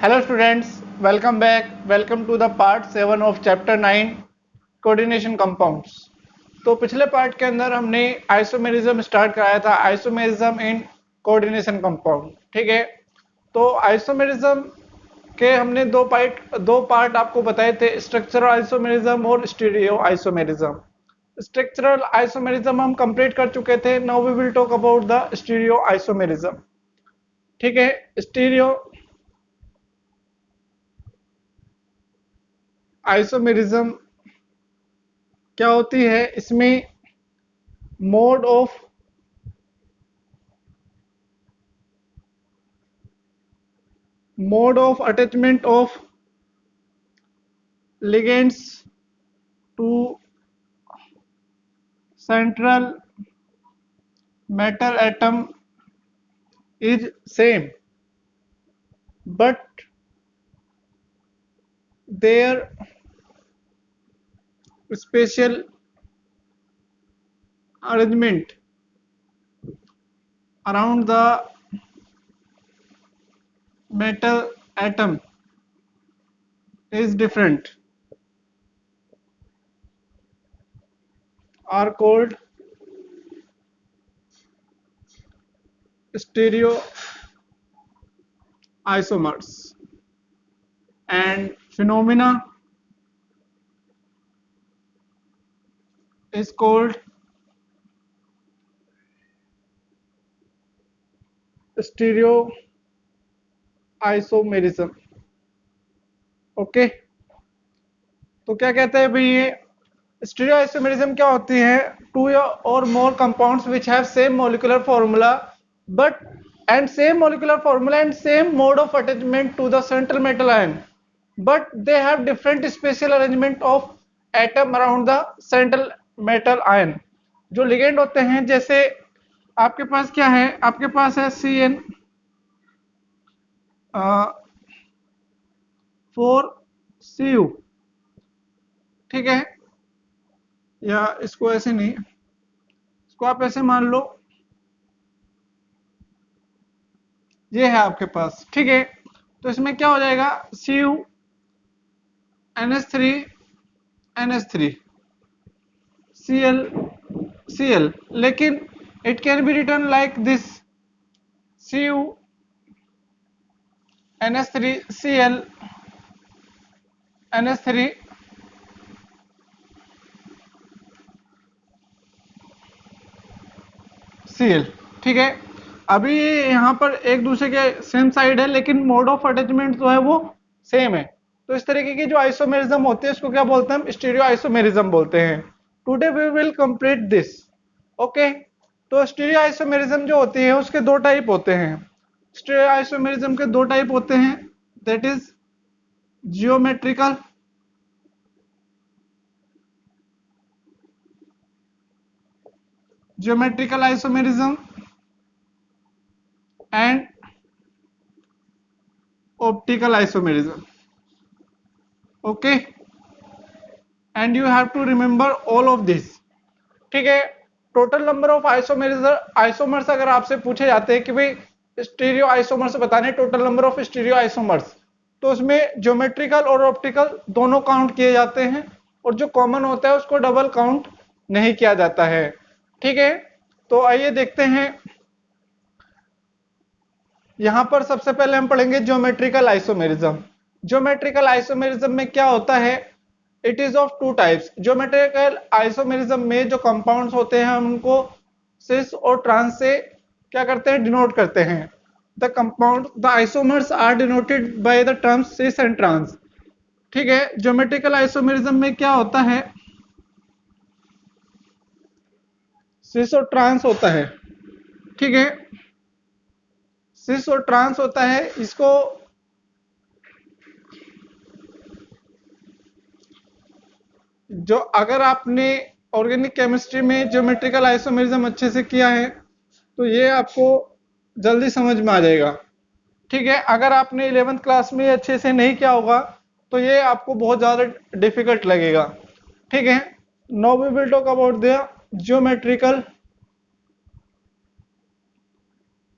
Hello students, welcome back. Welcome to the part 7 of chapter 9 coordination compounds. तो पिछले part के अंदर हमने आइसोमेरिज्म स्टार्ट कराया था, आइसोमेरिज्म इन कोऑर्डिनेशन कंपाउंड। ठीक है, तो आइसोमेरिज्म के हमने दो पार्ट आपको बताए थे, स्ट्रक्चरल आइसोमेरिज्म और स्टीरियो आइसोमेरिज्म। स्ट्रक्चरल आइसोमेरिज्म हम कंप्लीट कर चुके थे। Now we will talk about the stereo isomerism. ठीक है, स्टीरियो आइसोमेरिज्म क्या होती है? इसमें mode of attachment of ligands to central metal atom is same, but their spatial arrangement around the metal atom is different, are called stereo isomers, and phenomena is called stereo isomerism. Okay, तो क्या कहते हैं भाई ये stereo isomerism क्या होती है? Two और more compounds which have same molecular formula but and same mode of attachment to the central metal ion, but they have different special arrangement of atom around the central metal ion. जो ligand होते हैं, जैसे आपके पास क्या है, आपके पास है CN 4Cu। ठीक है, या इसको ऐसे नहीं, इसको आप ऐसे मान लो, ये है आपके पास। ठीक है, तो इसमें क्या हो जाएगा? Cu NH3 NH3 Cl, लेकिन it can be return like this Cu NH3 Cl NH3 Cl। ठीक है, अभी यहाँ पर एक दूसरे के सेम साइड है, लेकिन मोड ऑफ अटैचमेंट जो है वो सेम है। तो इस तरीके की जो आइसोमेरिज्म होती है, इसको क्या बोलते हैं? हम स्टीरियो आइसोमेरिज्म बोलते हैं। Today we will complete this. Okay, तो स्टीरियो आइसोमेरिज्म जो होती है उसके दो टाइप होते हैं। स्टीरियो आइसोमेरिज्म के दो टाइप होते हैं, that is geometrical isomerism and optical isomerism. Okay, and you have to remember all of this. ठीक है, टोटल नंबर ऑफ आइसोमर्स अगर आपसे पूछे जाते हैं कि भाई स्टीरियो आइसोमर्स बताने total number of stereo isomers, तो उसमें ज्योमेट्रिकल और ऑप्टिकल दोनों काउंट किए जाते हैं, और जो कॉमन होता है उसको डबल काउंट नहीं किया जाता है। ठीक है, तो आइए देखते हैं। यहां पर सबसे पहले हम पढ़ेंगे ज्योमेट्रिकल आइसोमेरिज्म। ज्योमेट्रिकल आइसोमेरिज्म में क्या होता है? It is of two types. Geometrical isomerism में जो कंपाउंड्स होते हैं हम उनको सिस और ट्रांस से क्या करते हैं? डिनोट करते हैं। The isomers are denoted by the terms cis and trans. ठीक है, ज्योमेट्रिकल आइसोमेरिज्म में क्या होता है? सिस और ट्रांस होता है। ठीक है, सिस और ट्रांस होता है। इसको जो अगर आपने ऑर्गेनिक केमिस्ट्री में ज्योमेट्रिकल आइसोमेरिज्म अच्छे से किया है तो ये आपको जल्दी समझ में आ जाएगा। ठीक है, अगर आपने 11th क्लास में अच्छे से नहीं किया होगा तो ये आपको बहुत ज़्यादा डिफिकल्ट लगेगा। ठीक है, now we will talk about the geometrical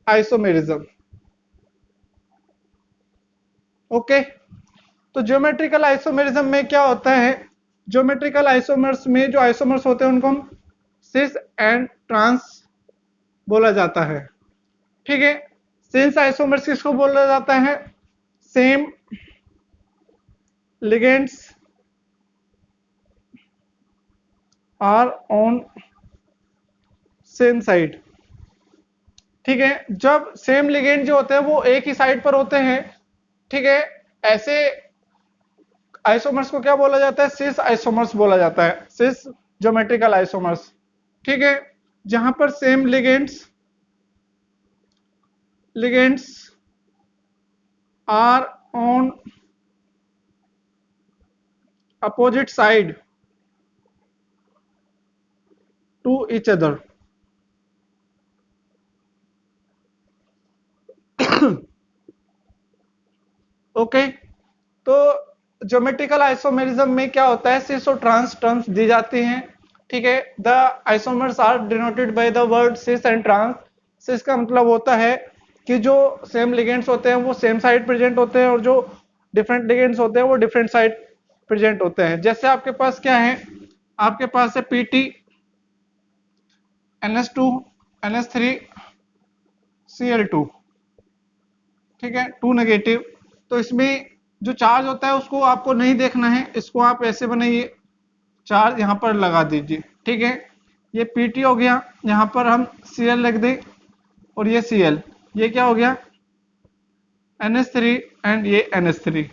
isomerism. Okay, तो ज्योमेट्रिकल आइसोमेरिज्म में क्या होता है, ज्योमेट्रिकल आइसोमर्स में जो आइसोमर्स होते हैं उनको हम सिस एंड ट्रांस बोला जाता है। ठीक है, सिस आइसोमर्स किसको बोला जाता है, same ligands are on same side. ठीक है, जब सेम लिगेंड जो होते हैं वो एक ही साइड पर होते हैं, ठीक है, ऐसे आइसोमर्स को क्या बोला जाता है, सिस आइसोमर्स बोला जाता है, सिस ज्योमेट्रिकल आइसोमर्स। ठीक है, जहां पर same ligands are on opposite side to each other. Okay, तो ज्योमेट्रिकल आइसोमेरिज्म में क्या होता है, सिस और ट्रांस टर्म्स दी जाती हैं। ठीक है, the isomers are denoted by the word cis and trans. Cis का मतलब होता है कि जो सेम लिगेंड्स होते हैं वो सेम साइड प्रेजेंट होते हैं और जो डिफरेंट लिगेंड्स होते हैं वो डिफरेंट साइड प्रेजेंट होते हैं। जैसे आपके पास क्या है, आपके पास है पीटी NH2 NH3 Cl2। ठीक है, 2 नेगेटिव। तो इसमें जो चार्ज होता है उसको आपको नहीं देखना है, इसको आप ऐसे बनाइए, चार्ज यहाँ पर लगा दीजिए। ठीक है, ये Pt हो गया, यहाँ पर हम Cl लिख दें और ये Cl, ये क्या हो गया NH3 एंड ये NH3।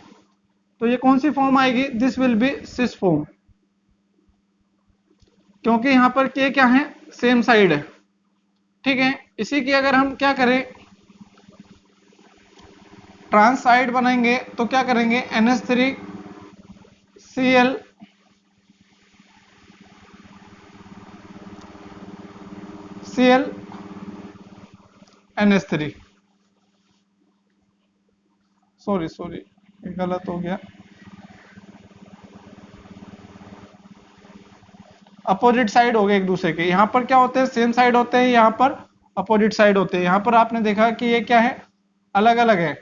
तो ये कौन सी फॉर्म आएगी, this will be cis form, क्योंकि यहाँ पर के क्या है, सेम साइड है। ठीक है, इसी की अगर हम क्या करें, ट्रांस साइड बनाएंगे तो क्या करेंगे, NH3 Cl Cl NH3, sorry गलत हो गया, अपोजिट साइड हो गए एक दूसरे के। यहाँ पर क्या होते हैं, सेम साइड होते हैं, यहाँ पर अपोजिट साइड होते हैं। यहाँ पर आपने देखा कि ये क्या है, अलग अलग है।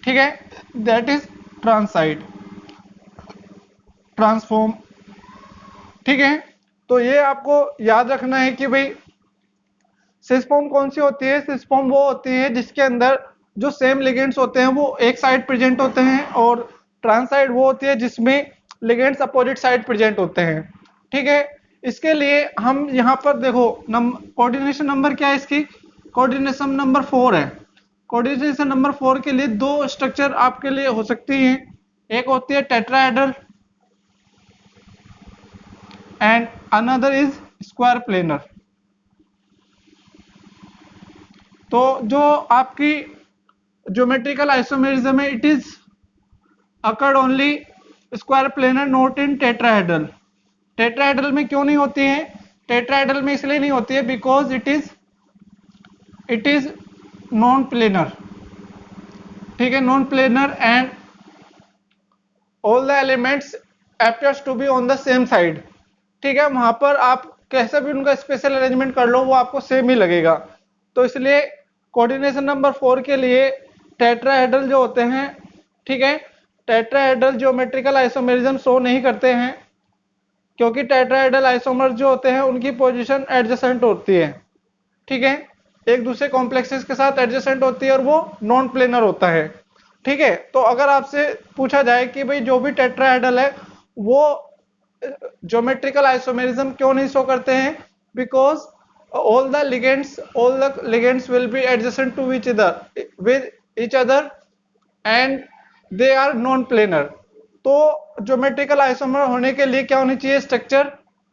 ठीक है, that is trans side trans form. ठीक है, तो ये आपको याद रखना है कि भाई सिस फॉर्म कौन सी होती है, सिस फॉर्म वो होती है जिसके अंदर जो सेम लिगेंड्स होते हैं वो एक साइड प्रेजेंट होते हैं, और ट्रांस साइड वो होती है जिसमें लिगेंड्स अपोजिट साइड प्रेजेंट होते हैं। ठीक है, इसके लिए हम यहाँ पर देखो कोऑर्डिनेशन नंबर क्या है इसकी, कोऑर्डिनेशन नंबर 4 है। कोऑर्डिनेशन नंबर 4 के लिए दो स्ट्रक्चर आपके लिए हो सकती हैं, एक होती है tetrahedral and another is square planar. तो जो आपकी ज्योमेट्रिकल आइसोमेरिज्म है, it is occurred only square planar, not in tetrahedral. Tetrahedral में क्यों नहीं होती है, टेट्राहेड्रल में इसलिए नहीं होती है because it is non planar. ठीक है, non planar and all the elements appears to be on the same side. ठीक है, वहां पर आप कैसे भी उनका स्पेशल अरेंजमेंट कर लो वो आपको सेम ही लगेगा। तो इसलिए कोऑर्डिनेशन नंबर 4 के लिए टेट्राहेड्रल जो होते हैं, ठीक है, टेट्राहेड्रल ज्योमेट्रिकल आइसोमेरिज्म शो नहीं करते हैं, क्योंकि टेट्राहेड्रल आइसोमर जो होते हैं उनकी पोजीशन एडजेसेंट होती है। ठीक है, एक दूसरे कॉम्प्लेक्सेस के साथ एडजेसेंट होती है और वो नॉन प्लेनर होता है। ठीक है, तो अगर आपसे पूछा जाए कि भाई जो भी टेट्राहेड्रल है वो ज्योमेट्रिकल आइसोमेरिज्म क्यों नहीं शो करते हैं, because all the ligands will be adjacent to each other with each other and they are non planar। तो ज्योमेट्रिकल आइसोमर होने के लिए क्या होनी चाहिए, स्ट्रक्चर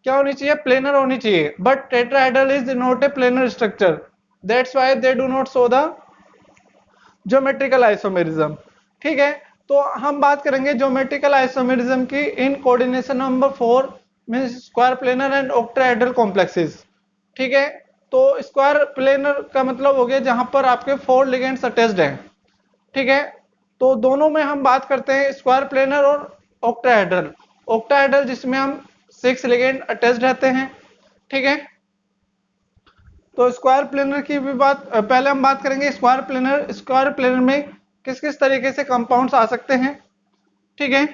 क्या होनी चाहिए, प्लेनर होनी चाहिए, but tetrahedral is not a planar structure, that's why they do not show the geometrical isomerism. ठीक है, तो हम बात करेंगे ज्योमेट्रिकल आइसोमेरिज्म की इन कोऑर्डिनेशन नंबर 4 में square planar and octahedral complexes. ठीक है, तो स्क्वायर प्लेनर का मतलब हो गया जहां पर आपके 4 लिगेंड्स अटैच्ड हैं। ठीक है, तो दोनों में हम बात करते हैं स्क्वायर प्लेनर और ऑक्टाहेड्रल। ऑक्टाहेड्रल जिसमें हम 6 लिगेंड अटैच्ड रहते हैं। ठीक है, तो स्क्वायर प्लेनर की भी बात पहले हम बात करेंगे स्क्वायर प्लेनर। स्क्वायर प्लेनर में किस किस तरीके से कंपाउंड्स आ सकते हैं, ठीक है।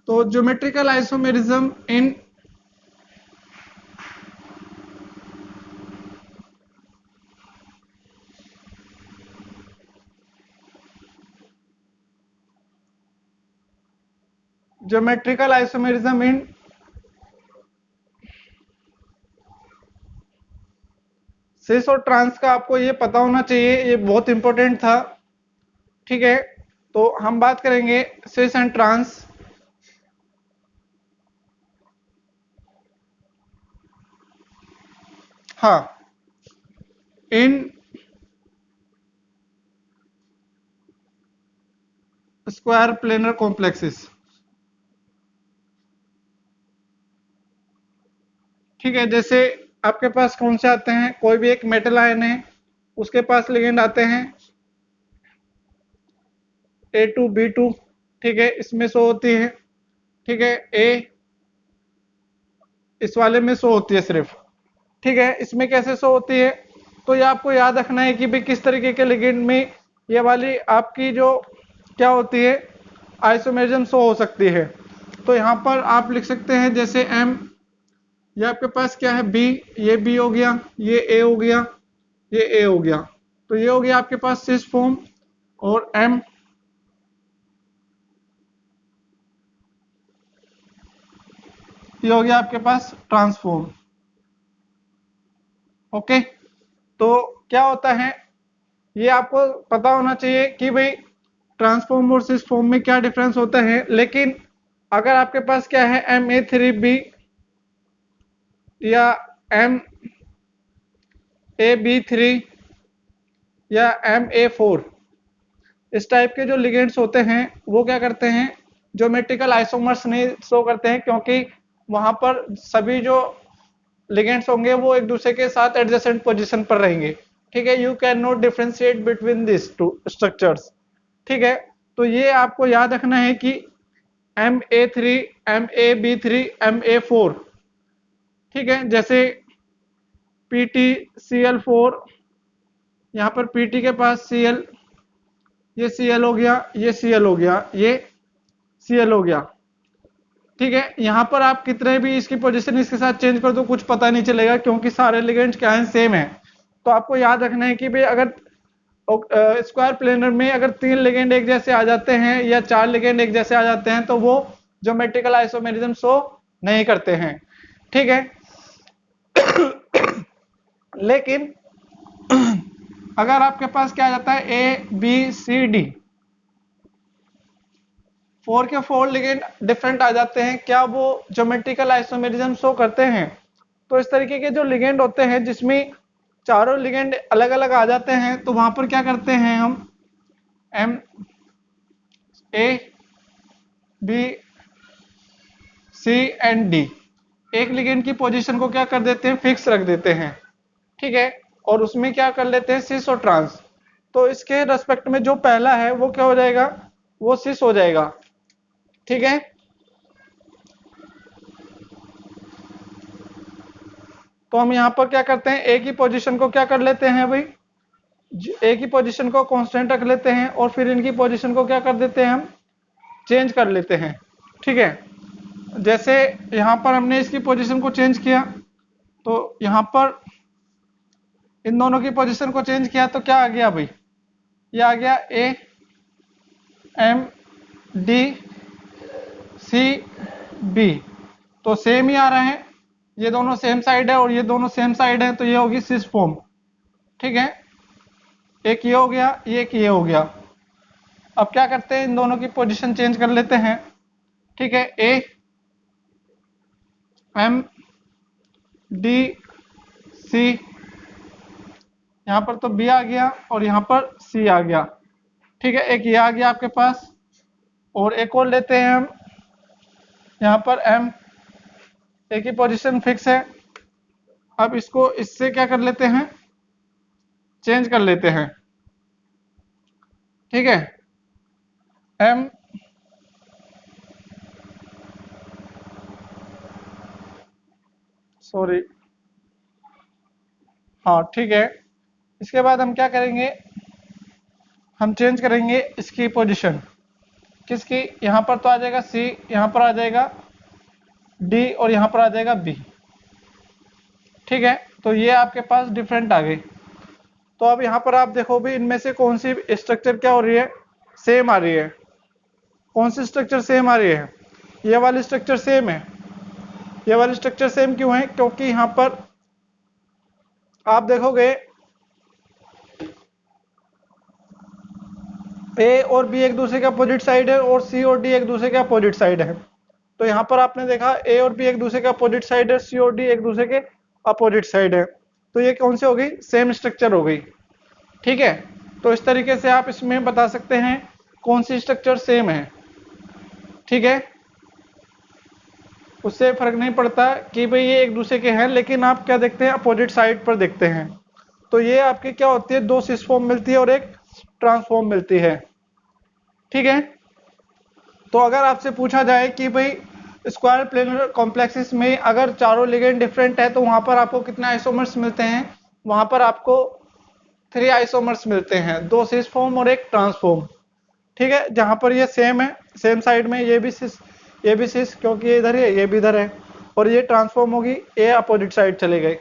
तो geometrical isomerism in geometrical isomerism in cis और ट्रांस का आपको ये पता होना चाहिए, ये बहुत इंपॉर्टेंट था, ठीक है। तो हम बात करेंगे सिस एंड ट्रांस। हाँ, इन स्क्वायर प्लेनर कॉम्प्लेक्सेस, ठीक है। जैसे आपके पास कौन से आते हैं, कोई भी एक मेटल आयन है, उसके पास लिगेंड आते हैं A2B2, ठीक है, इसमें शो होती है, ठीक है। ए इस वाले में शो होती है सिर्फ, ठीक है। इसमें कैसे शो होती है, तो ये आपको याद रखना है कि भाई किस तरीके के लिगेंड में ये वाली आपकी जो क्या होती है आइसोमेरिज्म शो हो सकती है। तो यहाँ पर आप लिख सकते हैं जैसे M, ये आपके पास क्या है B, ये B हो गया, ये A हो गया, ये A हो गया। तो ये हो गया आपके पास सिस फॉर्म, और M ये हो गया आपके पास ट्रांसफॉर्म। ओके, तो क्या होता है ये आपको पता होना चाहिए कि भाई ट्रांसफॉर्म और सिस फॉर्म में क्या डिफरेंस होता है। लेकिन अगर आपके पास क्या है Ma3B या MaB3 या Ma4, इस टाइप के जो लिगेंड्स होते हैं वो क्या करते हैं, ज्योमेट्रिकल आइसोमर्स नहीं शो करते हैं, क्योंकि वहां पर सभी जो लिगेंड्स होंगे वो एक दूसरे के साथ एडजेसेंट पोजीशन पर रहेंगे, ठीक है। You can not differentiate between this two structures, ठीक है। तो ये आपको याद रखना है कि Ma3 Ma B3 Ma4, ठीक है। जैसे PtCl4, यहाँ पर Pt के पास Cl, ये Cl हो गया, ये Cl हो गया, ये Cl हो गया, ठीक है। यहाँ पर आप कितने भी इसकी पोजीशन इसके साथ चेंज कर दो कुछ पता नहीं चलेगा, क्योंकि सारे लिगेंड्स क्या है सेम है। तो आपको याद रखना है कि भाई अगर स्क्वायर प्लेनर में अगर 3 लिगेंड एक जैसे आ जाते हैं या 4 लिगेंड एक जैसे आ जाते हैं तो वो ज्योमेट्रिकल आइसोमेरिज्म शो नहीं करते हैं, ठीक है। लेकिन अगर आपके पास क्या आ जाता है ABCD, 4 के 4 लिगेंड डिफरेंट आ जाते हैं, क्या वो ज्योमेट्रिकल आइसोमेरिज्म शो करते हैं। तो इस तरीके के जो लिगेंड होते हैं जिसमें चारों लिगेंड अलग अलग आ जाते हैं, तो वहां पर क्या करते हैं हम MABC&D एक लिगेंड की पोजीशन को क्या कर देते हैं, फिक्स रख देते हैं, ठीक है। और उसमें क्या कर लेते हैं सिस और ट्रांस। तो इसके रेस्पेक्ट में जो पहला है वो क्या हो जाएगा, वो सिस हो जाएगा, ठीक है। तो हम यहाँ पर क्या करते हैं, ए की पोजीशन को क्या कर लेते हैं भाई, ए की पोजीशन को कांस्टेंट रख लेते हैं, और फिर इनकी पोजीशन को क्या कर देते हैं हम चेंज कर लेते हैं, ठीक है। जैसे यहाँ पर हमने इसकी पोजीशन को चेंज किया, तो यहाँ पर इन दोनों की पोजीशन को चेंज किया तो क्या आ गया भाई, ये आ गया AMDCB। तो सेम ही आ रहा है, ये दोनों सेम साइड है और ये दोनों सेम साइड है, तो ये होगी सिस फॉर्म, ठीक है। एक ये हो गया, एक ये हो गया। अब क्या करते हैं, इन दोनों की पोजीशन चेंज कर लेते हैं, ठीक है। AMDC, यहाँ पर तो B आ गया और यहाँ पर C आ गया, ठीक है। एक ये आ गया आपके पास, और एक और लेते हैं हम, यहाँ पर M, A की पोजीशन फिक्स है, अब इसको इससे क्या कर लेते हैं, चेंज कर लेते हैं। ठीक है, एम सॉरी, हाँ ठीक है। इसके बाद हम क्या करेंगे, हम चेंज करेंगे इसकी पोजीशन, किसकी, यहाँ पर तो आ जाएगा सी, यहाँ पर आ जाएगा डी और यहाँ पर आ जाएगा बी। ठीक है, तो ये आपके पास डिफरेंट आ गई। तो अब यहाँ पर आप देखो भी इनमें से कौन सी स्ट्रक्चर क्या हो रही है, सेम आ रही है। कौन सी स्ट्रक्चर सेम आ रही है, ये वाली स्ट्रक्चर सेम है। ये वाली स्ट्रक्चर सेम क्यों है, क्योंकि यहाँ पर आप देखोगे ए और बी एक दूसरे के अपोजिट साइड है और सी और डी एक दूसरे के अपोजिट साइड है। तो यहाँ पर आपने देखा ए और बी एक दूसरे के अपोजिट साइड है, सी और डी एक दूसरे के अपोजिट साइड है। तो ये कौन सी हो गई, सेम स्ट्रक्चर हो गई। ठीक है, तो इस तरीके से आप इसमें बता सकते हैं कौन सी स्ट्रक्चर सेम है। ठीक है, उससे फर्क नहीं पड़ता कि भाई ये एक दूसरे के हैं, लेकिन आप क्या देखते हैं, अपोजिट साइड पर देखते हैं। तो ये आपकी क्या होती है, दो सिस फॉर्म मिलती है और एक ट्रांसफॉर्म मिलती है। ठीक है, तो अगर आपसे पूछा जाए कि भाई स्क्वायर प्लेनर कॉम्प्लेक्सेस में अगर चारों लिगेंड डिफरेंट है तो वहां पर आपको कितने आइसोमर्स मिलते हैं, वहां पर आपको 3 आइसोमर्स मिलते हैं, दो सिस फॉर्म और एक ट्रांसफॉर्म। ठीक है, जहां पर ये सेम है, सेम साइड में ये भी सिस क्योंकि ये इधर है ये भी इधर है, और ये ट्रांसफॉर्म होगी, ये अपोजिट साइड चले गए।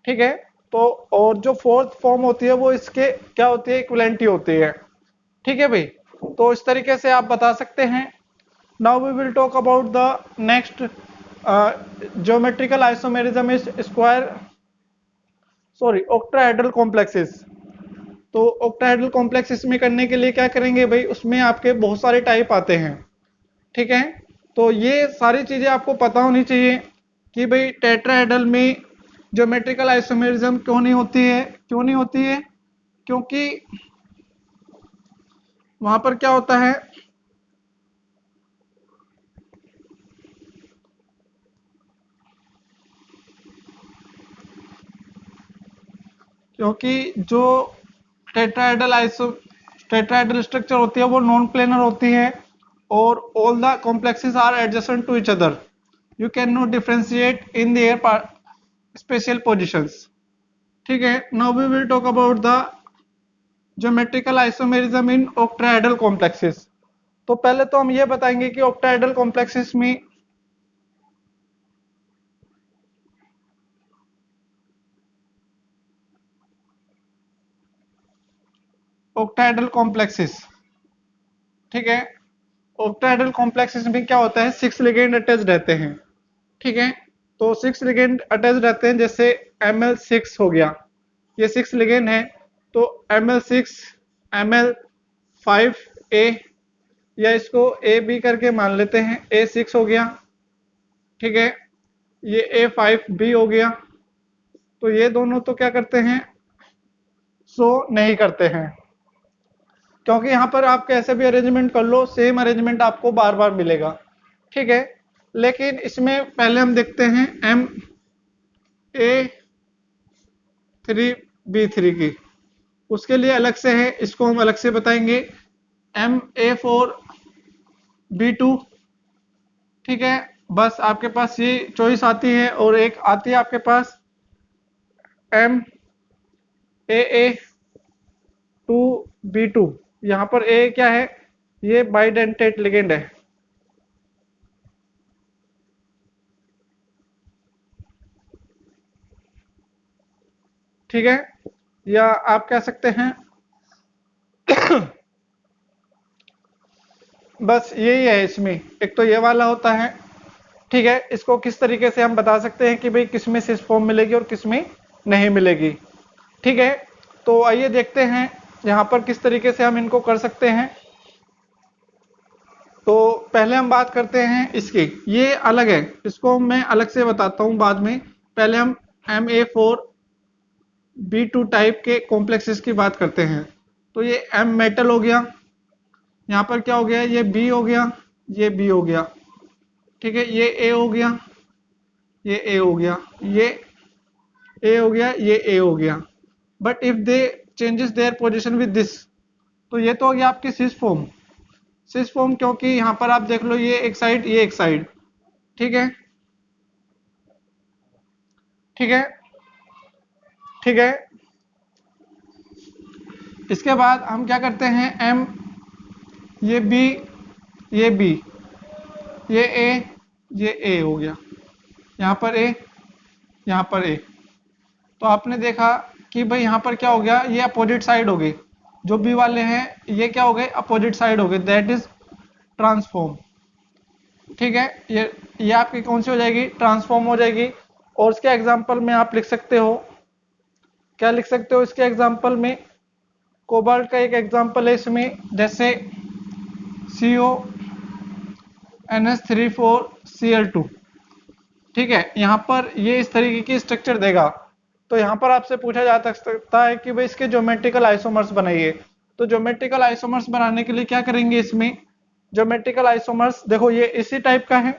ठीक है, तो और जो फोर्थ फॉर्म होती है वो इसके क्या होती है, इक्विवेलेंटी होती है। ठीक है भाई, तो इस तरीके से आप बता सकते हैं। Now we will talk about the next geometrical isomerism is square sorry octahedral complexes. तो ऑक्टाहेड्रल कॉम्प्लेक्सेस में करने के लिए क्या करेंगे भाई, उसमें आपके बहुत सारे टाइप आते हैं। ठीक है, तो ये सारी चीजें आपको पता होनी चाहिए कि भाई टेट्राहेड्रल में ज्योमेट्रिकल आइसोमेरिज्म क्यों नहीं होती है, क्यों नहीं होती है, क्योंकि वहां पर क्या होता है, क्योंकि जो टेट्राहेड्रल स्ट्रक्चर होती है वो नॉन प्लेनर होती है और all the complexes are adjacent to each other. You can not differentiate in their special positions. ठीक है, now we will talk about the geometrical isomerism in octahedral complexes. तो पहले तो हम ये बताएंगे कि ऑक्टाहेड्रल कॉम्प्लेक्सेस में ऑक्टाहेड्रल कॉम्प्लेक्सेस, ठीक है, ऑक्टाहेड्रल कॉम्प्लेक्सेस में क्या होता है, 6 लिगेंड अटैच रहते हैं। ठीक है, तो 6 लिगेंड अटैच रहते हैं, जैसे Ml6 हो गया, ये 6 लिगेंड है, तो Ml6 Ml5A, या इसको AB करके मान लेते हैं, A6 हो गया। ठीक है, ये A5B हो गया। तो ये दोनों तो क्या करते हैं, सो नहीं करते हैं, क्योंकि यहाँ पर आप कैसे भी अरेंजमेंट कर लो सेम अरेंजमेंट आपको बार बार मिलेगा। ठीक है, लेकिन इसमें पहले हम देखते हैं MA3B3 की, उसके लिए अलग से है, इसको हम अलग से बताएंगे, MA4B2। ठीक है, बस आपके पास ये चॉइस आती है, और एक आती है आपके पास MAA2B2। यहाँ पर ए क्या है, ये बाइडेंटेट लिगेंड है। ठीक है, या आप कह सकते हैं बस यही है इसमें, एक तो ये वाला होता है। ठीक है, इसको किस तरीके से हम बता सकते हैं कि भाई किसमें सिस फॉर्म मिलेगी और किसमें नहीं मिलेगी। ठीक है, तो आइए देखते हैं यहाँ पर किस तरीके से हम इनको कर सकते हैं। तो पहले हम बात करते हैं इसकी, ये अलग है, इसको मैं अलग से बताता हूँ बाद में। पहले हम MA4B2 टाइप के कॉम्प्लेक्सेस की बात करते हैं। तो ये M मेटल हो गया, यहाँ पर क्या हो गया, ये B हो गया, ये B हो गया। ठीक है, ये A हो गया, ये A हो गया, ये ए हो गया, ये ए हो गया, but if they changes their position with this, तो ये तो हो गया आपकी सिस फॉर्म। सिस फॉर्म क्योंकि यहाँ पर आप देख लो ये एक साइड, ये एक साइड, ठीक है, ठीक है, ठीक है। इसके बाद हम क्या करते हैं, एम, ये बी, ये बी, ये ए हो गया, यहाँ पर ए, यहाँ पर ए। तो आपने देखा कि भाई यहाँ पर क्या हो गया, ये अपोजिट साइड हो गई, जो बी वाले हैं ये क्या हो गए, अपोजिट साइड हो गए, दैट इज ट्रांसफॉर्म। ठीक है, ये आपकी कौन सी हो जाएगी, ट्रांसफॉर्म हो जाएगी। और इसके एग्जांपल में आप लिख सकते हो, क्या लिख सकते हो इसके एग्जांपल में, कोबाल्ट का एक एग्जांपल है इसमें, जैसे CO NH3 4Cl2। ठीक है, यहाँ पर ये इस तरीके की स्ट्रक्चर देगा। तो यहाँ पर आपसे पूछा जा सकता है कि भाई इसके ज्योमेट्रिकल आइसोमर्स बनाइए। तो ज्योमेट्रिकल आइसोमर्स बनाने के लिए क्या करेंगे, इसमें ज्योमेट्रिकल आइसोमर्स देखो ये इसी टाइप का है,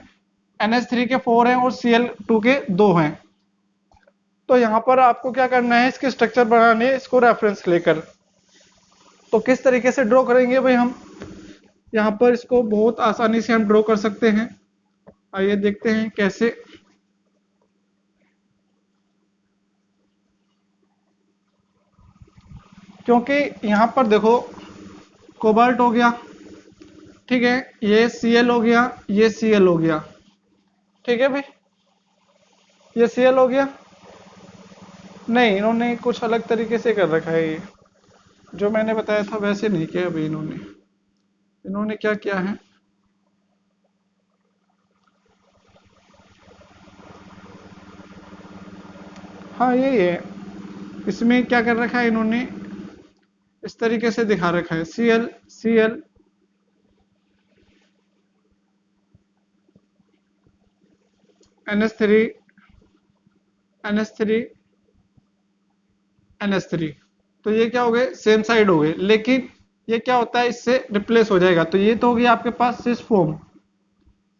NH3 के 4 हैं और Cl2 के 2 हैं। तो यहाँ पर आपको क्या करना है, इसके स्ट्रक्चर बनाने है, इसको रेफरेंस लेकर। तो किस तरीके से ड्रॉ करेंगे भाई हम, यहाँ पर इसको बहुत आसानी से हम ड्रॉ कर सकते हैं। आइए देखते हैं कैसे। क्योंकि यहाँ पर देखो कोबाल्ट हो गया, ठीक है, ये Cl हो गया, ये Cl हो गया, ठीक है भाई, ये Cl हो गया। नहीं, इन्होंने कुछ अलग तरीके से कर रखा है, ये जो मैंने बताया था वैसे नहीं किया अभी इन्होंने। इन्होंने क्या किया है, हाँ यही है, इसमें क्या कर रखा है इन्होंने, इस तरीके से दिखा रखा है, Cl Cl NH3 NH3 NH3। तो ये क्या हो गए, सेम साइड हो गए, लेकिन ये क्या होता है, इससे रिप्लेस हो जाएगा। तो ये तो हो गया आपके पास सिस फॉर्म,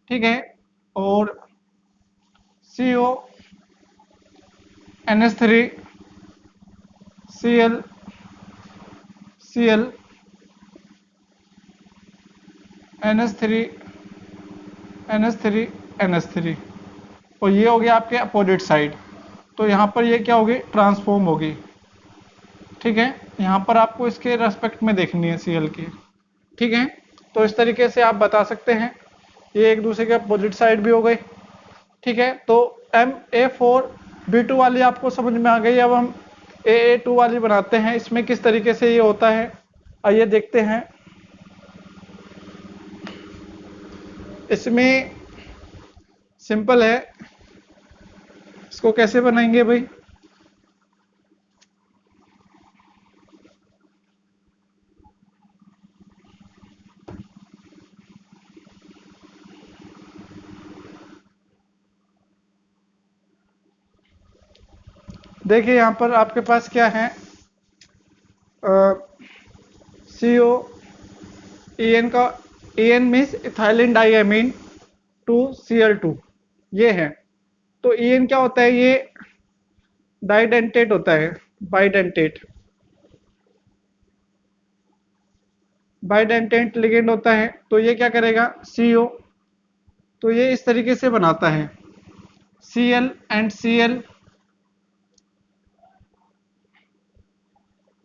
ठीक है, और CO NH3 Cl Cl NH3 NH3 NH3, और ये हो गया आपके अपोजिट साइड। तो यहाँ पर ये क्या होगी, ट्रांसफॉर्म होगी। ठीक है, यहाँ पर आपको इसके रेस्पेक्ट में देखनी है Cl की। ठीक है, तो इस तरीके से आप बता सकते हैं, ये एक दूसरे के अपोजिट साइड भी हो गई। ठीक है, तो MA4B2 वाली आपको समझ में आ गई। अब हम AA2 वाली बनाते हैं, इसमें किस तरीके से ये होता है आइए देखते हैं। इसमें सिंपल है, इसको कैसे बनाएंगे भाई, देखिए यहाँ पर आपके पास क्या है, CO EN का, EN means ethylene diamine 2Cl2, ये है। तो EN क्या होता है, ये डाइडेंटेट होता है, बाइडेंटेट, बाइडेंटेट लिगेंड होता है। तो ये क्या करेगा, CO, तो ये इस तरीके से बनाता है, Cl एंड Cl,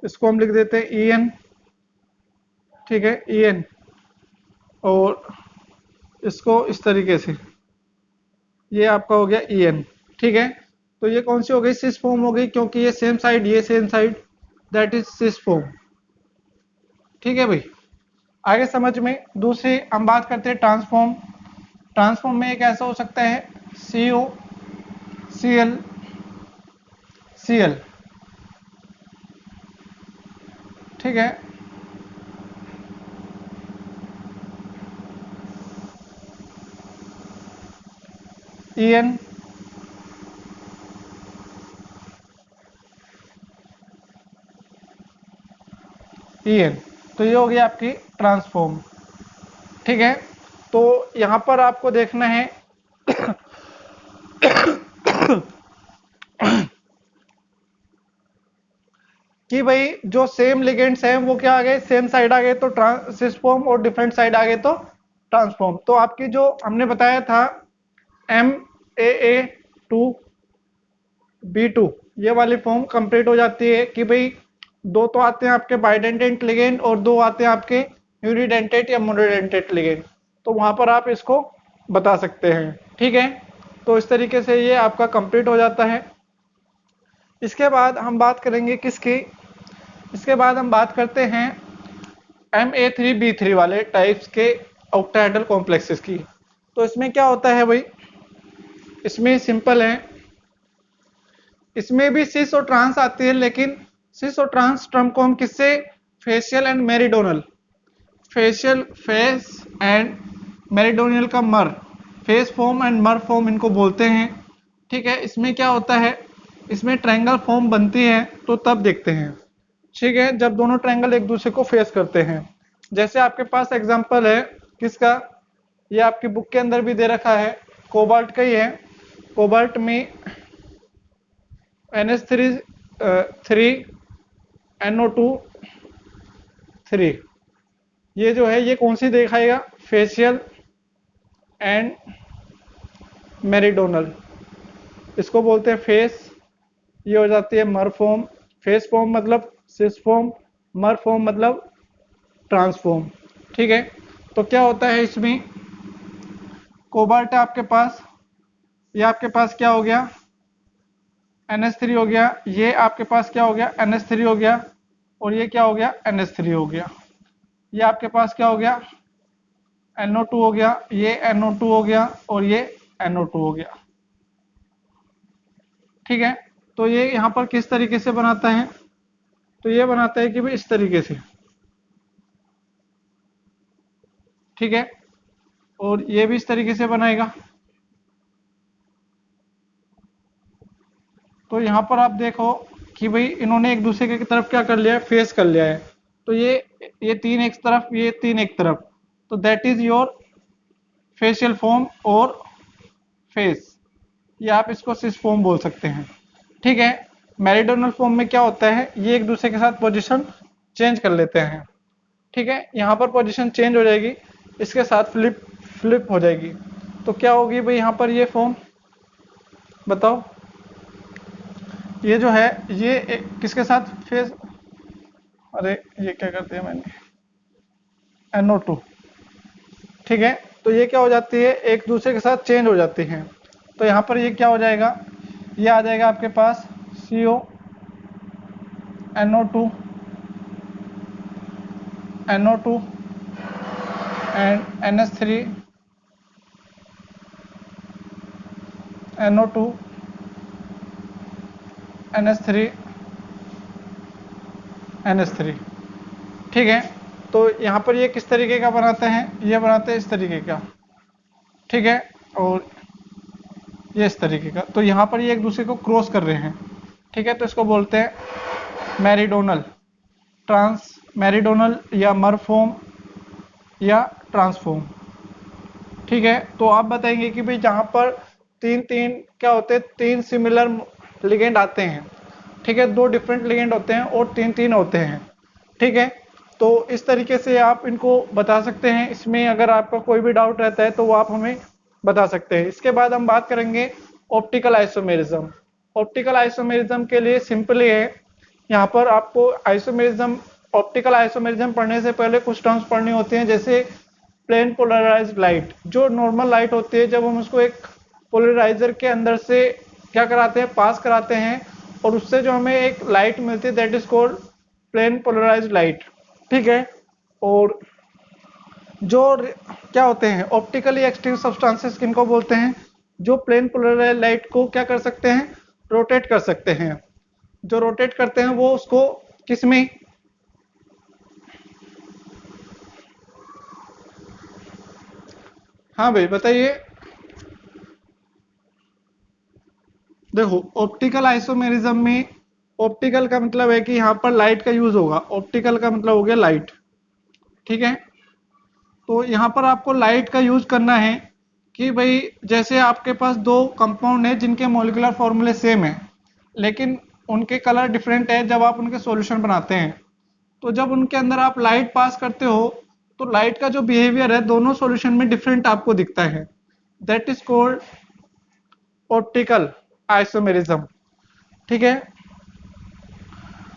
इसको हम लिख देते हैं EN, ठीक है, EN, और इसको इस तरीके से, ये आपका हो गया EN। ठीक है, तो ये कौन सी हो गई, सिस फॉर्म हो गई, क्योंकि ये सेम साइड, ये same side, that is cis form. ठीक है भाई, आगे समझ में। दूसरी हम बात करते हैं ट्रांसफॉर्म। ट्रांसफॉर्म में एक ऐसा हो सकता है CO Cl Cl, ठीक है, EN EN, तो ये हो गया आपकी ट्रांसफॉर्म। ठीक है, तो यहाँ पर आपको देखना है कि भाई जो सेम लिगेंड्स हैं वो क्या आ गए, सेम साइड आ गए तो सिस फॉर्म, और डिफरेंट साइड आ गए तो ट्रांसफॉर्म। तो आपकी जो हमने बताया था MAA2B2 ये वाली फॉर्म कंप्लीट हो जाती है कि भाई दो तो आते हैं आपके बाइडेंटेट लिगेंड और दो आते हैं आपके यूनिडेंटेट या मोनोडेंटेट लिगेंड। तो वहां पर आप इसको बता सकते हैं, ठीक है। तो इस तरीके से ये आपका कंप्लीट हो जाता है। इसके बाद हम बात करेंगे किसकी, इसके बाद हम बात करते हैं MA3B3 वाले टाइप्स के ऑक्टाहेड्रल कॉम्प्लेक्सेस की। तो इसमें क्या होता है भाई, इसमें सिंपल है, इसमें भी सिस और ट्रांस आती है, लेकिन सिस और ट्रांस टर्म को हम किससे, facial and meridional, facial face and meridional का mer, face form and mer form इनको बोलते हैं, ठीक है। इसमें क्या होता है, इसमें ट्रायंगल फॉर्म बनती है तो तब देखते हैं, ठीक है, जब दोनों ट्रायंगल एक दूसरे को फेस करते हैं। जैसे आपके पास एग्जांपल है किसका, ये आपकी बुक के अंदर भी दे रखा है, कोबाल्ट का ही है। कोबाल्ट में NH3 3 NO2 3, ये जो है ये कौन सी दिखाएगा, फेशियल एंड मेरिडोनल, इसको बोलते हैं फेस। ये हो जाती है मर फॉर्म, फेस फॉर्म मतलब सिस फॉर्म, मर फॉर्म मतलब ट्रांसफॉर्म, ठीक है। तो क्या होता है इसमें, कोबाल्ट है आपके पास, ये आपके पास क्या हो गया, NH3 हो गया, ये आपके पास क्या हो गया, NH3 हो गया, और ये क्या हो गया, NH3 हो गया। ये आपके पास क्या हो गया, NO2 हो गया, ये NO2 हो गया, और ये NO2 हो गया, ठीक है। तो ये यहाँ पर किस तरीके से बनाता है, तो ये बनाता है कि भाई इस तरीके से, ठीक है, और ये भी इस तरीके से बनाएगा। तो यहाँ पर आप देखो कि भाई इन्होंने एक दूसरे की तरफ क्या कर लिया है, फेस कर लिया है। तो ये तीन एक तरफ, ये तीन एक तरफ, तो that is your facial form और फेस, या आप इसको सिस फॉर्म बोल सकते हैं, ठीक है। मेरिडोनल फॉर्म में क्या होता है, ये एक दूसरे के साथ पोजीशन चेंज कर लेते हैं, ठीक है। यहाँ पर पोजीशन चेंज हो जाएगी, इसके साथ फ्लिप फ्लिप हो जाएगी, तो क्या होगी भाई यहाँ पर ये फॉर्म, बताओ। ये जो है ये किसके साथ फेस, अरे ये क्या कर दिया मैंने, NO2, ठीक है। तो ये क्या हो जाती है, एक दूसरे के साथ चेंज हो जाती हैं। तो यहाँ पर ये क्या हो जाएगा, ये आ जाएगा आपके पास CO NO2 NO2 and NH3 NO2 NH3 NH3, ठीक है। तो यहाँ पर ये किस तरीके का बनाते हैं, ये बनाते हैं इस तरीके का, ठीक है, और ये इस तरीके का। तो यहाँ पर ये एक दूसरे को क्रॉस कर रहे हैं, ठीक है। तो इसको बोलते हैं मेरिडोनल, ट्रांस मेरिडोनल या मरफॉर्म या ट्रांसफॉर्म, ठीक है। तो आप बताएंगे कि भाई जहाँ पर तीन तीन क्या होते हैं, तीन सिमिलर लिगेंड आते हैं, ठीक है, दो डिफरेंट लिगेंड होते हैं और तीन तीन होते हैं, ठीक है। तो इस तरीके से आप इनको बता सकते हैं। इसमें अगर आपका कोई भी डाउट रहता है तो वो आप हमें बता सकते हैं। इसके बाद हम बात करेंगे ऑप्टिकल आइसोमेरिज्म। ऑप्टिकल आइसोमेरिज्म के लिए सिंपल है, यहाँ पर आपको आइसोमेरिज्म, ऑप्टिकल आइसोमेरिज्म पढ़ने से पहले कुछ टर्म्स पढ़नी होती हैं, जैसे प्लेन पोलराइज्ड लाइट। जो नॉर्मल लाइट होती है, जब हम उसको एक पोलराइजर के अंदर से क्या कराते हैं, पास कराते हैं, और उससे जो हमें एक लाइट मिलती है that is called plane polarised light, ठीक है। और जो क्या होते हैं ऑप्टिकली एक्सटिव सब्सटेंसेस किनको बोलते हैं, जो प्लेन पोलराइज्ड लाइट को क्या कर सकते हैं, रोटेट कर सकते हैं। जो रोटेट करते हैं वो उसको किसमें, हाँ भाई बताइए। देखो ऑप्टिकल आइसोमेरिज्म में, ऑप्टिकल का मतलब है कि यहाँ पर लाइट का यूज होगा, ऑप्टिकल का मतलब हो गया लाइट, ठीक है। तो यहाँ पर आपको लाइट का यूज करना है कि भाई जैसे आपके पास दो कंपाउंड है जिनके मॉलिक्यूलर फॉर्मूले सेम है, लेकिन उनके कलर डिफरेंट है जब आप उनके सॉल्यूशन बनाते हैं। तो जब उनके अंदर आप लाइट पास करते हो तो लाइट का जो बिहेवियर है दोनों सॉल्यूशन में डिफरेंट आपको दिखता है। That is called optical isomerism. ठीक है।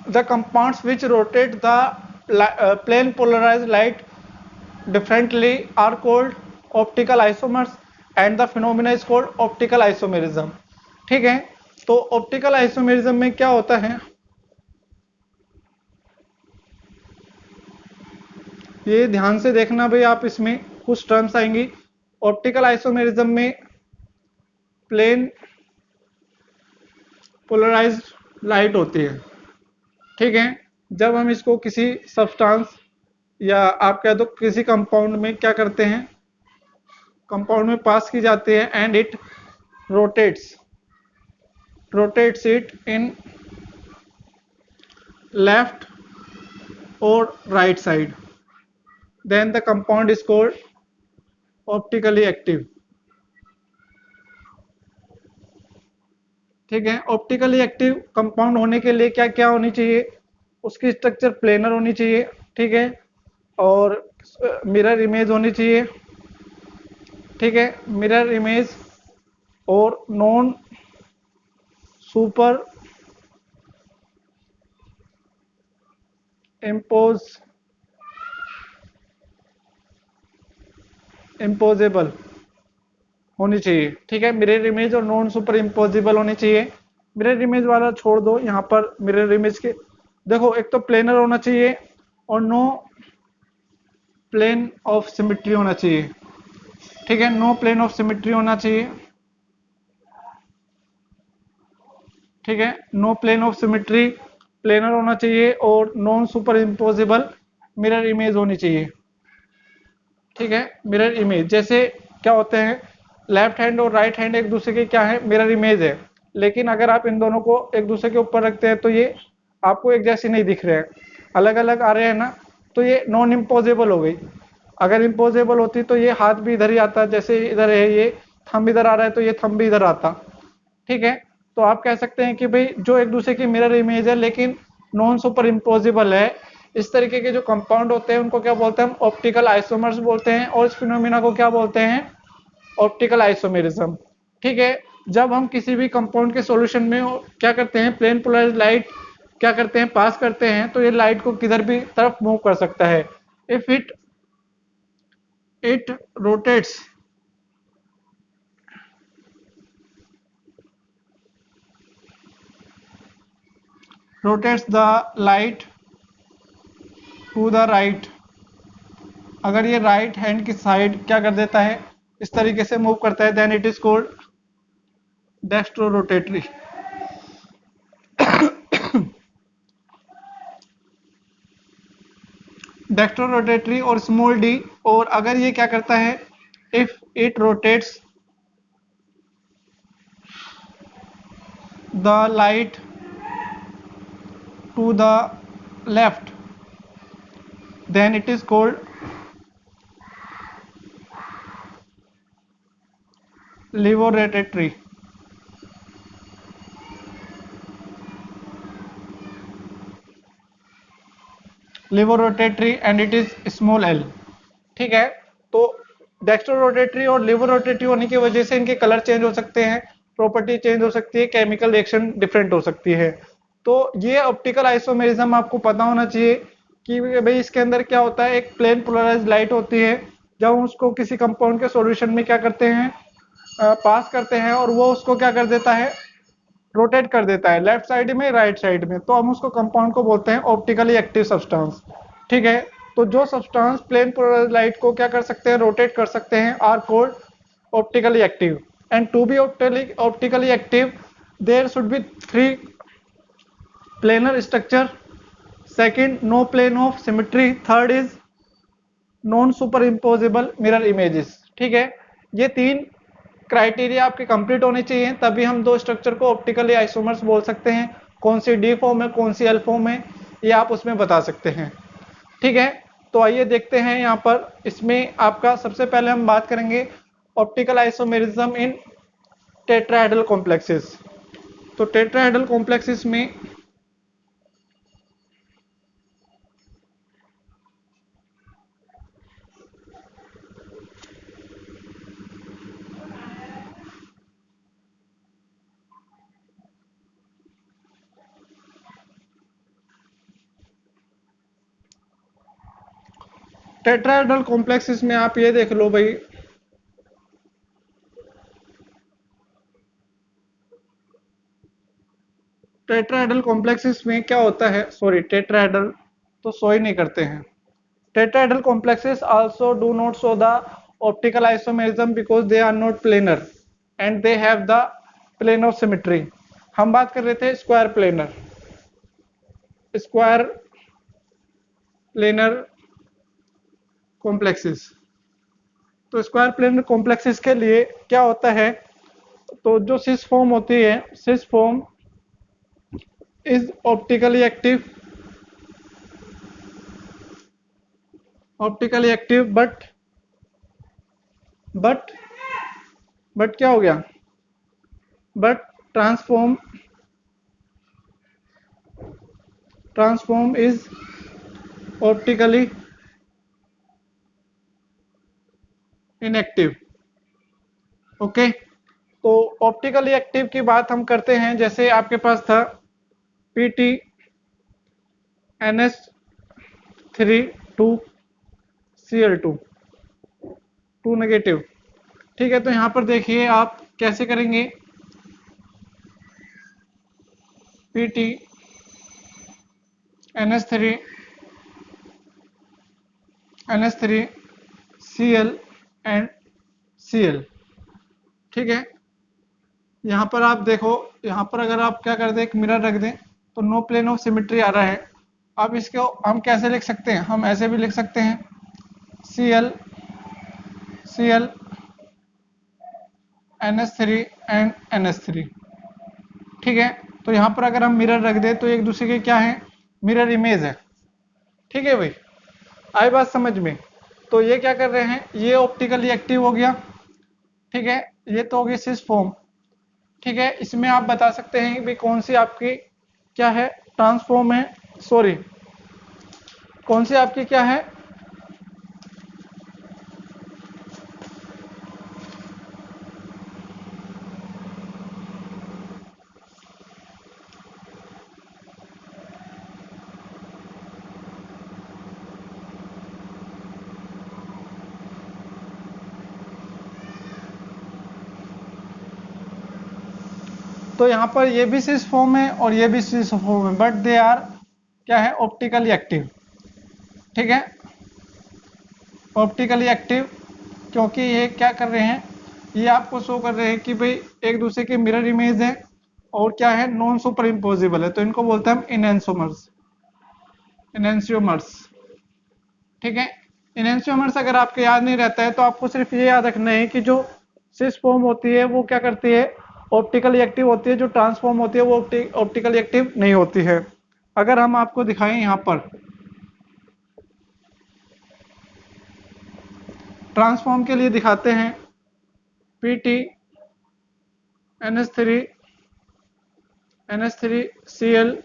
The compounds which rotate the plane polarised light differently are called optical isomers and the phenomena is called optical isomerism। ठीक है। तो ऑप्टिकल आइसोमेरिज्म में क्या होता है, ये ध्यान से देखना भाई आप, इसमें कुछ टर्म्स आएंगी। ऑप्टिकल आइसोमेरिज्म में प्लेन पोलराइज्ड लाइट होती है। ठीक है। जब हम इसको किसी सब्सटेंस या आप कह दो किसी कंपाउंड में क्या करते हैं, कंपाउंड में पास की जाती है and it rotates it in left और right side, then the compound is called optically active. ठीक है। ऑप्टिकली एक्टिव कंपाउंड होने के लिए क्या क्या होनी चाहिए, उसकी स्ट्रक्चर प्लेनर होनी चाहिए। ठीक है। और मिरर इमेज होनी चाहिए। ठीक है। मिरर इमेज और नॉन सुपर इम्पोजेबल होनी चाहिए। ठीक है। मिरर इमेज और नॉन सुपर इम्पोजिबल होनी चाहिए। मिरर इमेज वाला छोड़ दो, यहाँ पर मिरर इमेज के देखो, एक तो प्लेनर होना चाहिए और नो प्लेन ऑफ सिमेट्री होना चाहिए। ठीक है। नो प्लेन ऑफ सिमेट्री होना चाहिए। ठीक है। No plane of symmetry, planar होना चाहिए और non super imposable mirror image होनी चाहिए। ठीक है। मिरर इमेज जैसे क्या होते हैं, लेफ्ट हैंड और राइट हैंड एक दूसरे के क्या है, मिरर इमेज है। लेकिन अगर आप इन दोनों को एक दूसरे के ऊपर रखते हैं तो ये आपको एक जैसे नहीं दिख रहे हैं, अलग अलग आ रहे हैं ना, तो ये नॉन इम्पोजेबल हो गई। अगर इम्पोजेबल होती तो ये हाथ भी इधर ही आता, जैसे इधर है ये थंब इधर आ रहा है तो ये थंब भी इधर आता। ठीक है। तो आप कह सकते हैं कि भाई जो एक दूसरे की मिरर इमेज है लेकिन नॉन सुपर इम्पोजिबल है, इस तरीके के जो कंपाउंड होते हैं उनको क्या बोलते हैं, हम ऑप्टिकल आइसोमर्स बोलते हैं। और इस फिनोमिना को क्या बोलते हैं, ऑप्टिकल आइसोमेरिज्म। ठीक है। जब हम किसी भी कंपाउंड के सॉल्यूशन में क्या करते हैं, प्लेन पोलराइज्ड लाइट क्या करते हैं, पास करते हैं, तो ये लाइट को किधर भी तरफ मूव कर सकता है। If it rotates the light to the right, अगर ये राइट हैंड की साइड क्या कर देता है, इस तरीके से मूव करता है, then it is called dextro rotatory. Dextro rotatory और स्मॉल डी। और अगर ये क्या करता है, if it rotates the light to the left, then it is called levorotatory। levorotatory and it is small l। ठीक है। तो डेक्स्ट्रोरोटेटरी और लेवोरोटेटरी होने की वजह से इनके कलर चेंज हो सकते हैं, प्रॉपर्टी चेंज हो सकती है, केमिकल रिएक्शन डिफरेंट हो सकती है। तो ये ऑप्टिकल आइसोमेरिज्म आपको पता होना चाहिए कि भाई इसके अंदर क्या होता है, एक प्लेन पोलराइज्ड लाइट होती है, जब हम उसको किसी कंपाउंड के सॉल्यूशन में क्या करते हैं, पास करते हैं, और वो उसको क्या कर देता है, रोटेट कर देता है लेफ्ट साइड में राइट साइड में, तो हम उसको कंपाउंड को बोलते हैं ऑप्टिकली एक्टिव सब्सटेंस। ठीक है। तो जो सब्सटेंस प्लेन पोलराइज्ड लाइट को क्या कर सकते हैं, रोटेट कर सकते हैं, are called optically active. And to be optically active there should be 3 planar structure, second no plane of symmetry, third is non super imposable mirror images. ठीक है। ये 3 क्राइटेरिया आपके कंप्लीट होने चाहिए, तभी हम दो स्ट्रक्चर को ऑप्टिकली आइसोमर्स बोल सकते हैं। कौन सी डी फॉर्म है, कौन सी एल फॉर्म है, ये आप उसमें बता सकते हैं। ठीक है। तो आइए देखते हैं यहाँ पर, इसमें आपका सबसे पहले हम बात करेंगे optical isomerism in tetrahedral complexes. तो टेट्राहेड्रल कॉम्प्लेक्सेस में आप ये देख लो भाई, टेट्राहेड्रल कॉम्प्लेक्सेस में क्या होता है, सॉरी टेट्राहेड्रल तो सो ही नहीं करते हैं। Tetrahedral complexes also do not show the optical isomerism because they are not planar and they have the plane of symmetry. हम बात कर रहे थे square planar, square planar complexes. तो स्क्वायर प्लेनर कॉम्प्लेक्सेस के लिए क्या होता है, तो जो सिस फॉर्म होती है, cis form is optically active, but क्या हो गया, but trans form is optically inactive. Okay, तो ऑप्टिकली एक्टिव की बात हम करते हैं, जैसे आपके पास था PT NH3 2 Cl2 2 नेगेटिव। ठीक है, तो यहां पर देखिए आप कैसे करेंगे, PT NH3 Cl and Cl। ठीक है, यहाँ पर आप देखो, यहाँ पर अगर आप क्या कर दें, एक मिरर रख दें तो नो प्लेन ऑफ सिमेट्री आ रहा है। अब इसको हम कैसे लिख सकते हैं, हम ऐसे भी लिख सकते हैं Cl NH3 एंड NH3। ठीक है, तो यहाँ पर अगर हम मिरर रख दें तो एक दूसरे के क्या है, मिरर इमेज है। ठीक है भाई, आई बात समझ में। तो ये क्या कर रहे हैं, ये ऑप्टिकली एक्टिव हो गया। ठीक है, ये तो हो गई सिस फॉर्म। ठीक है, इसमें आप बता सकते हैं कि भाई कौन सी आपकी क्या है, ट्रांसफॉर्म है, सॉरी कौन सी आपकी क्या है, तो यहाँ पर ये भी सिस फॉर्म है और ये भी सिस फॉर्म है, बट दे आर क्या है, ऑप्टिकली एक्टिव। ठीक है, ऑप्टिकली एक्टिव, क्योंकि ये क्या कर रहे हैं, ये आपको शो कर रहे हैं कि भाई एक दूसरे के मिरर इमेज है और क्या है, नॉन सुपर इम्पोजिबल है, तो इनको बोलते हैं हम इनहेंसियोमर्स। ठीक है, इनहेंसियोमर्स अगर आपको याद नहीं रहता है तो आपको सिर्फ ये याद रखना है कि जो सिस फॉर्म होती है वो क्या करती है, ऑप्टिकली एक्टिव होती है, जो ट्रांसफॉर्म होती है वो ऑप्टिकली एक्टिव नहीं होती है। अगर हम आपको दिखाएं यहाँ पर ट्रांसफॉर्म के लिए दिखाते हैं, PT NH3 Cl।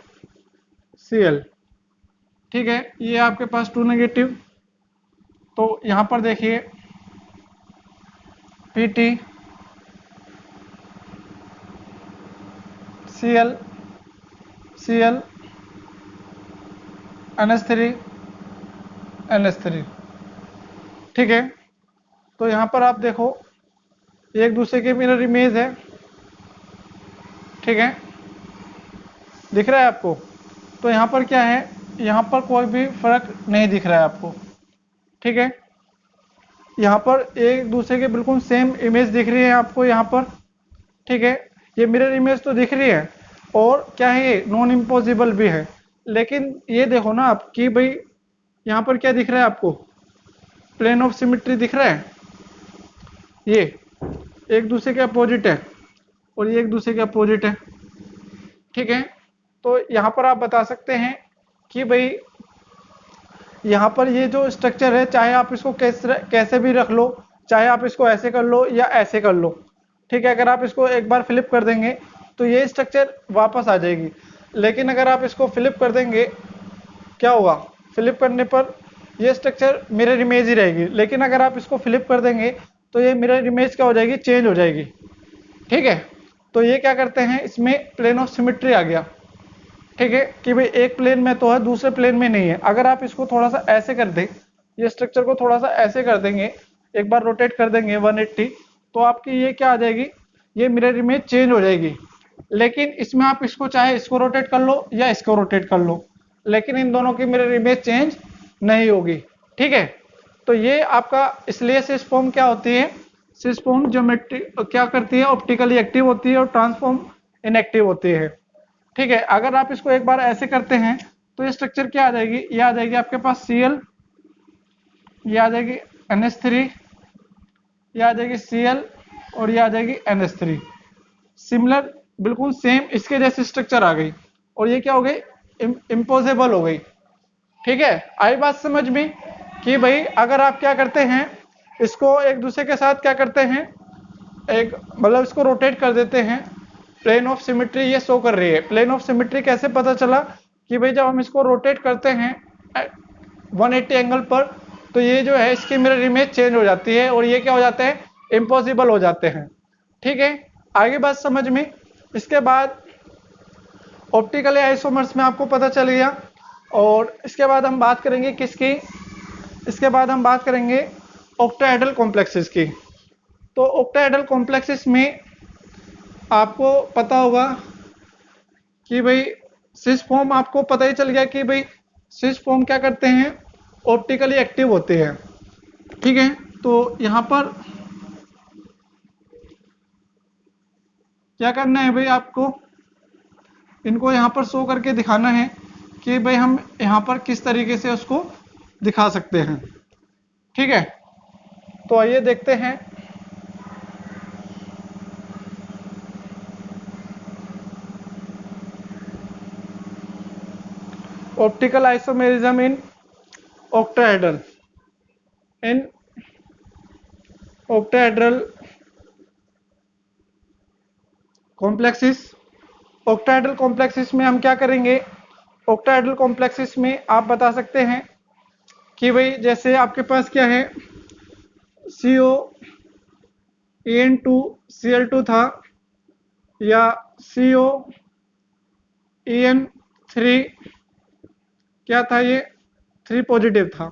ठीक है, ये आपके पास 2 नेगेटिव। तो यहाँ पर देखिए PT Cl NH3 ठीक है, तो यहाँ पर आप देखो एक दूसरे के मिरर इमेज है। ठीक है, दिख रहा है आपको, तो यहाँ पर क्या है, यहाँ पर कोई भी फर्क नहीं दिख रहा है आपको। ठीक है, यहाँ पर एक दूसरे के बिल्कुल सेम इमेज दिख रही है आपको यहाँ पर। ठीक है, ये मिरर इमेज तो दिख रही है और क्या है, ये नॉन इम्पॉसिबल भी है। लेकिन ये देखो ना आप कि भाई यहाँ पर क्या दिख रहा है आपको, प्लेन ऑफ सिमेट्री दिख रहा है, ये एक दूसरे के अपोजिट है और ये एक दूसरे के अपोजिट है। ठीक है, तो यहाँ पर आप बता सकते हैं कि भाई यहाँ पर ये जो स्ट्रक्चर है, चाहे आप इसको कैसे भी रख लो, चाहे आप इसको ऐसे कर लो या ऐसे कर लो। ठीक है, अगर आप इसको एक बार फ्लिप कर देंगे तो ये स्ट्रक्चर वापस आ जाएगी। लेकिन अगर आप इसको फ्लिप कर देंगे, क्या होगा, फ्लिप करने पर ये स्ट्रक्चर मिरर इमेज ही रहेगी। लेकिन अगर आप इसको फ्लिप कर देंगे तो ये मिरर इमेज क्या हो जाएगी, चेंज हो जाएगी। ठीक है, तो ये क्या करते हैं, इसमें प्लेन ऑफ सिमेट्री आ गया। ठीक है, कि भाई एक प्लेन में तो है, दूसरे प्लेन में नहीं है। अगर आप इसको थोड़ा सा ऐसे कर दें, ये स्ट्रक्चर को थोड़ा सा ऐसे कर देंगे, एक बार रोटेट कर देंगे 180, तो आपकी ये क्या आ जाएगी, ये मिरर इमेज चेंज हो जाएगी। लेकिन इसमें आप इसको चाहे इसको रोटेट कर लो या इसको रोटेट कर लो, लेकिन इन दोनों की मिरर इमेज चेंज नहीं होगी। ठीक है, तो ये आपका, इसलिए सिस फॉर्म क्या होती है, सिस फॉर्म ज्योमेट्री क्या करती है, ऑप्टिकली एक्टिव होती है और ट्रांसफॉर्म इनएक्टिव होती है। ठीक है, अगर आप इसको एक बार ऐसे करते हैं तो ये स्ट्रक्चर क्या आ जाएगी, ये आ जाएगी आपके पास Cl, ये आ जाएगी NH3, ये आ जाएगी Cl और ये आ जाएगी NH3। सिमिलर, बिल्कुल सेम इसके जैसी स्ट्रक्चर आ गई और ये क्या हो गई, इम्पॉसिबल हो गई। ठीक है, आई बात समझ में कि भाई अगर आप क्या करते हैं, इसको एक दूसरे के साथ क्या करते हैं, एक मतलब इसको रोटेट कर देते हैं, प्लेन ऑफ सिमेट्री ये शो कर रही है। प्लेन ऑफ सिमेट्री कैसे पता चला कि भाई जब हम इसको रोटेट करते हैं 180 एंगल पर, तो ये जो है इसकी मिरर इमेज चेंज हो जाती है और ये क्या हो जाते हैं, इम्पॉसिबल हो जाते हैं। ठीक है, आगे बात समझ में। इसके बाद ऑप्टिकल आइसोमर्स में आपको पता चल गया। और इसके बाद हम बात करेंगे किसकी, इसके बाद हम बात करेंगे ऑक्टाहेड्रल कॉम्प्लेक्सेस की। तो ऑक्टाहेड्रल कॉम्प्लेक्सेस में आपको पता होगा कि भाई सिस फॉर्म, आपको पता ही चल गया कि भाई सिस फॉर्म क्या करते हैं, ऑप्टिकली एक्टिव होते हैं। ठीक है, तो यहाँ पर क्या करना है भाई, आपको इनको यहाँ पर शो करके दिखाना है कि भाई हम यहाँ पर किस तरीके से उसको दिखा सकते हैं। ठीक है, तो आइए देखते हैं। Optical isomerism in octahedral, in octahedral complexes. Octahedral complexes में हम क्या करेंगे, ऑक्टाहेड्रल कॉम्प्लेक्सेस में आप बता सकते हैं कि भाई जैसे आपके पास क्या है, COEn2Cl2 था, या COEn3 क्या था, ये 3 पॉजिटिव था।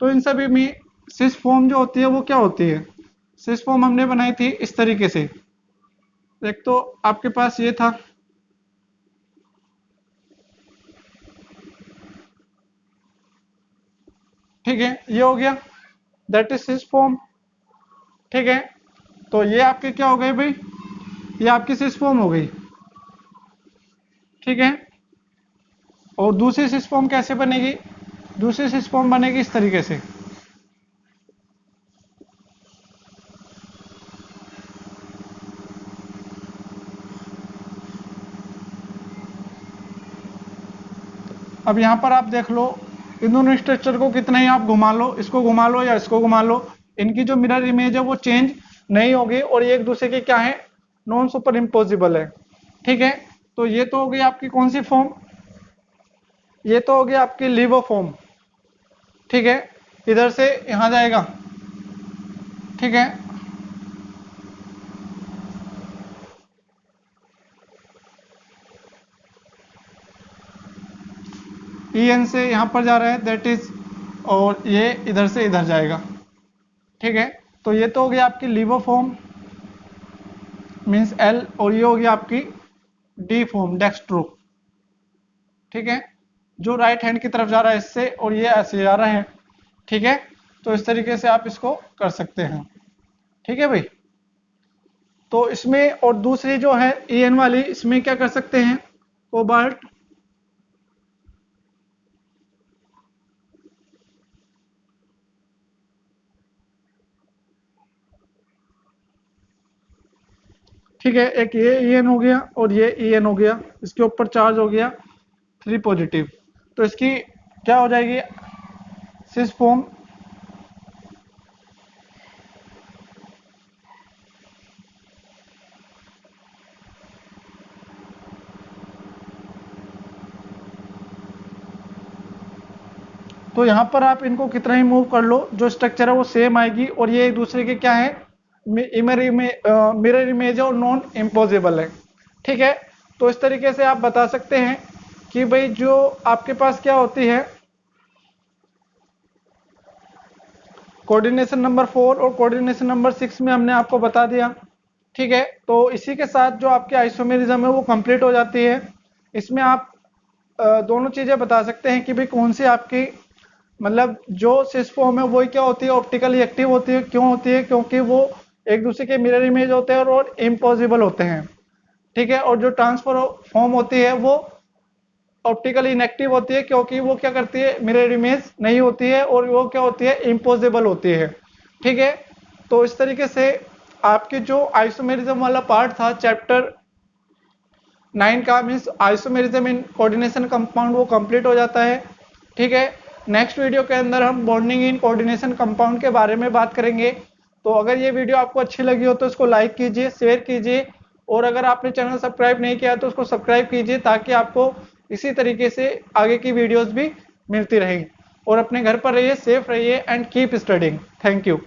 तो इन सभी में सिस फॉर्म जो होती है वो क्या होती है, सिस फॉर्म हमने बनाई थी इस तरीके से। एक तो आपके पास ये था, ठीक है, ये हो गया, दैट इज सिस फॉर्म। ठीक है, तो ये आपके क्या हो गए भाई, ये आपकी सिस फॉर्म हो गई। ठीक है, और दूसरी सिस फॉर्म कैसे बनेगी, दूसरी सिस फॉर्म बनेगी इस तरीके से। अब यहाँ पर आप देख लो, इन दोनों स्ट्रक्चर को कितना ही आप घुमा लो, इसको घुमा लो या इसको घुमा लो, इनकी जो मिरर इमेज है वो चेंज नहीं होगी और ये एक दूसरे के क्या है, नॉन सुपर इम्पोजिबल है। ठीक है, तो ये तो हो गई आपकी कौन सी फॉर्म, ये तो हो गई आपकी लीवो फॉर्म। ठीक है, इधर से यहाँ जाएगा। ठीक है, EN से यहाँ पर जा रहा है, दैट इज, और ये इधर से इधर जाएगा। ठीक है, तो ये तो हो गया आपकी लीवो फॉर्म मीन्स L, और ये हो गया आपकी D फॉर्म डेक्स्ट्रो। ठीक है, जो राइट हैंड की तरफ जा रहा है इससे, और ये ऐसे जा रहे हैं। ठीक है, तो इस तरीके से आप इसको कर सकते हैं। ठीक है भाई, तो इसमें और दूसरी जो है EN वाली, इसमें क्या कर सकते हैं, कोबाल्ट, ठीक है, एक ये EN हो गया और ये EN हो गया, इसके ऊपर चार्ज हो गया 3 पॉजिटिव, तो इसकी क्या हो जाएगी, सिस फॉर्म। तो यहाँ पर आप इनको कितना ही मूव कर लो, जो स्ट्रक्चर है वो सेम आएगी, और ये एक दूसरे के क्या है, मिरर इमेज और नॉन इम्पोजिबल है। ठीक है, तो इस तरीके से आप बता सकते हैं कि भाई जो आपके पास क्या होती है, कोऑर्डिनेशन नंबर 4 और कोऑर्डिनेशन नंबर 6 में हमने आपको बता दिया। ठीक है, तो इसी के साथ जो आपकी आइसोमेरिज्म है वो कंप्लीट हो जाती है। इसमें आप दोनों चीजें बता सकते हैं कि भाई कौन सी आपकी मतलब जो सिस फॉर्म है वही क्या होती है, ऑप्टिकली एक्टिव होती है। क्यों होती है? क्योंकि वो एक दूसरे के मिरर इमेज होते हैं और इम्पॉसिबल होते हैं। ठीक है, और जो ट्रांसफर फॉर्म होती है वो ऑप्टिकली इनएक्टिव होती है, क्योंकि वो क्या करती है, मिरर इमेज नहीं होती है, और वो क्या होती है, इम्पॉसिबल होती है। ठीक है, तो इस तरीके से आपके जो आइसोमेरिज्म वाला पार्ट था चैप्टर 9 का, means isomerism in coordination compound, वो कंप्लीट हो जाता है। ठीक है, नेक्स्ट वीडियो के अंदर हम बॉन्डिंग इन कोऑर्डिनेशन कंपाउंड के बारे में बात करेंगे। तो अगर ये वीडियो आपको अच्छी लगी हो तो इसको लाइक कीजिए, शेयर कीजिए, और अगर आपने चैनल सब्सक्राइब नहीं किया तो उसको सब्सक्राइब कीजिए, ताकि आपको इसी तरीके से आगे की वीडियोस भी मिलती रहेंगी। और अपने घर पर रहिए, सेफ रहिए, and keep studying. Thank you.